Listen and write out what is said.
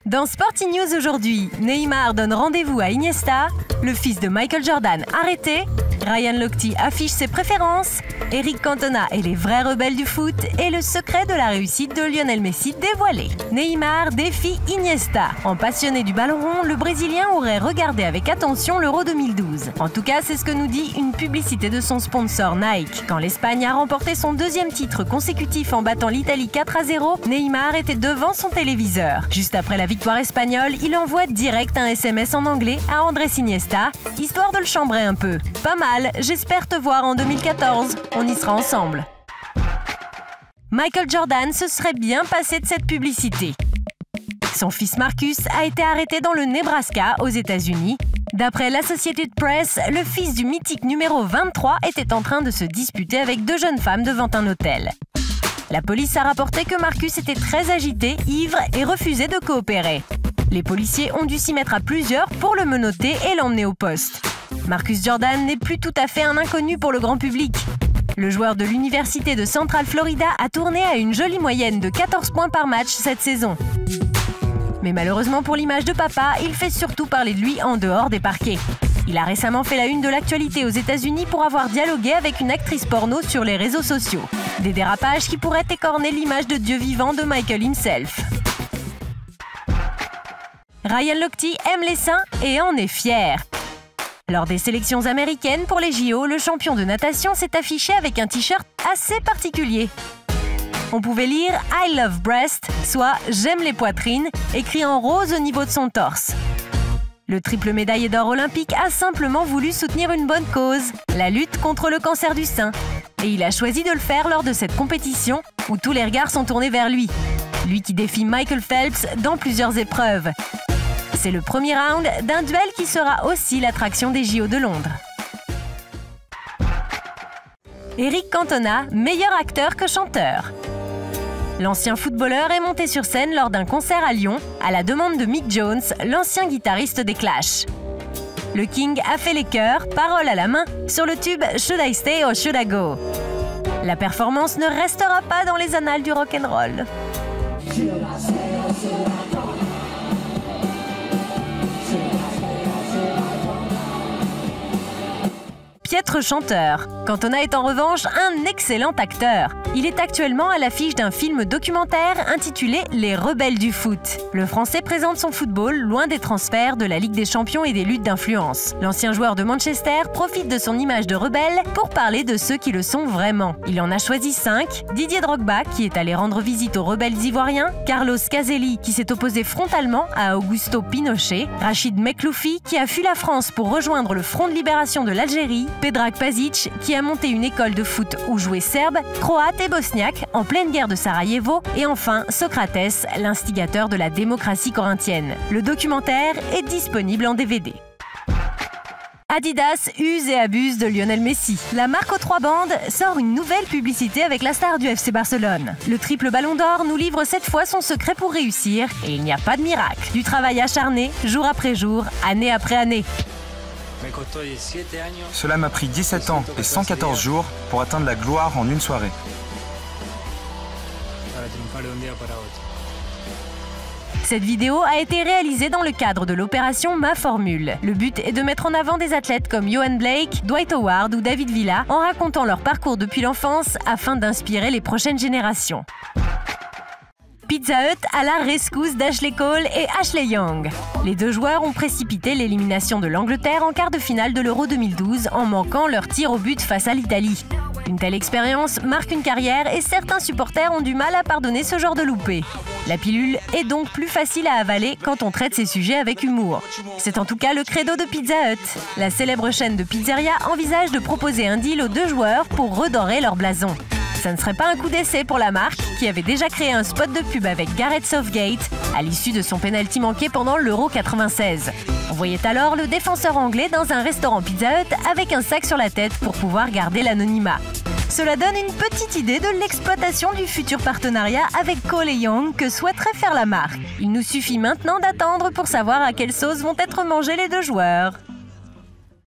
Dans Sporting News aujourd'hui, Neymar donne rendez-vous à Iniesta, le fils de Michael Jordan arrêté, Ryan Lochte affiche ses préférences, Eric Cantona et les vrais rebelles du foot et le secret de la réussite de Lionel Messi dévoilé. Neymar défie Iniesta. En passionné du ballon rond, le Brésilien aurait regardé avec attention l'Euro 2012. En tout cas, c'est ce que nous dit une publicité de son sponsor Nike. Quand l'Espagne a remporté son deuxième titre consécutif en battant l'Italie 4-0, Neymar était devant son téléviseur. Juste après la victoire espagnole, il envoie direct un SMS en anglais à Andrés Iniesta, histoire de le chambrer un peu. Pas mal, j'espère te voir en 2014. On y sera ensemble. Michael Jordan se serait bien passé de cette publicité. Son fils Marcus a été arrêté dans le Nebraska, aux États-Unis. D'après l'Associated Press, le fils du mythique numéro 23 était en train de se disputer avec deux jeunes femmes devant un hôtel. La police a rapporté que Marcus était très agité, ivre et refusait de coopérer. Les policiers ont dû s'y mettre à plusieurs pour le menotter et l'emmener au poste. Marcus Jordan n'est plus tout à fait un inconnu pour le grand public. Le joueur de l'université de Central Florida a tourné à une jolie moyenne de 14 points par match cette saison. Mais malheureusement pour l'image de papa, il fait surtout parler de lui en dehors des parquets. Il a récemment fait la une de l'actualité aux États-Unis pour avoir dialogué avec une actrice porno sur les réseaux sociaux. Des dérapages qui pourraient écorner l'image de Dieu vivant de Michael himself. Ryan Lochte aime les seins et en est fier. Lors des sélections américaines pour les JO, le champion de natation s'est affiché avec un t-shirt assez particulier. On pouvait lire « I love breast », soit « J'aime les poitrines », écrit en rose au niveau de son torse. Le triple médaillé d'or olympique a simplement voulu soutenir une bonne cause, la lutte contre le cancer du sein. Et il a choisi de le faire lors de cette compétition où tous les regards sont tournés vers lui. Lui qui défie Michael Phelps dans plusieurs épreuves. C'est le premier round d'un duel qui sera aussi l'attraction des JO de Londres. Eric Cantona, meilleur acteur que chanteur. L'ancien footballeur est monté sur scène lors d'un concert à Lyon, à la demande de Mick Jones, l'ancien guitariste des Clash. Le King a fait les chœurs, paroles à la main, sur le tube « Should I Stay or Should I Go ?». La performance ne restera pas dans les annales du rock'n'roll. Piètre chanteur. Cantona est en revanche un excellent acteur. Il est actuellement à l'affiche d'un film documentaire intitulé « Les rebelles du foot ». Le Français présente son football loin des transferts de la Ligue des Champions et des luttes d'influence. L'ancien joueur de Manchester profite de son image de rebelle pour parler de ceux qui le sont vraiment. Il en a choisi 5. Didier Drogba, qui est allé rendre visite aux rebelles ivoiriens, Carlos Caselli, qui s'est opposé frontalement à Augusto Pinochet, Rachid Mekloufi, qui a fui la France pour rejoindre le Front de libération de l'Algérie, Predrag Pazic, qui a monté une école de foot où jouaient serbes, croates et bosniaques en pleine guerre de Sarajevo, et enfin Socrates, l'instigateur de la démocratie corinthienne. Le documentaire est disponible en DVD. Adidas use et abuse de Lionel Messi. La marque aux 3 bandes sort une nouvelle publicité avec la star du FC Barcelone. Le triple ballon d'or nous livre cette fois son secret pour réussir, et il n'y a pas de miracle. Du travail acharné, jour après jour, année après année. Cela m'a pris 17 ans et 114 jours pour atteindre la gloire en une soirée. Cette vidéo a été réalisée dans le cadre de l'opération Ma Formule. Le but est de mettre en avant des athlètes comme Yohan Blake, Dwight Howard ou David Villa en racontant leur parcours depuis l'enfance afin d'inspirer les prochaines générations. Pizza Hut à la rescousse d'Ashley Cole et Ashley Young. Les deux joueurs ont précipité l'élimination de l'Angleterre en quart de finale de l'Euro 2012 en manquant leur tir au but face à l'Italie. Une telle expérience marque une carrière et certains supporters ont du mal à pardonner ce genre de loupé. La pilule est donc plus facile à avaler quand on traite ces sujets avec humour. C'est en tout cas le credo de Pizza Hut. La célèbre chaîne de pizzeria envisage de proposer un deal aux deux joueurs pour redorer leur blason. Ça ne serait pas un coup d'essai pour la marque, qui avait déjà créé un spot de pub avec Gareth Southgate à l'issue de son pénalty manqué pendant l'Euro 96. On voyait alors le défenseur anglais dans un restaurant Pizza Hut avec un sac sur la tête pour pouvoir garder l'anonymat. Cela donne une petite idée de l'exploitation du futur partenariat avec Cole et Young que souhaiterait faire la marque. Il nous suffit maintenant d'attendre pour savoir à quelle sauce vont être mangés les deux joueurs.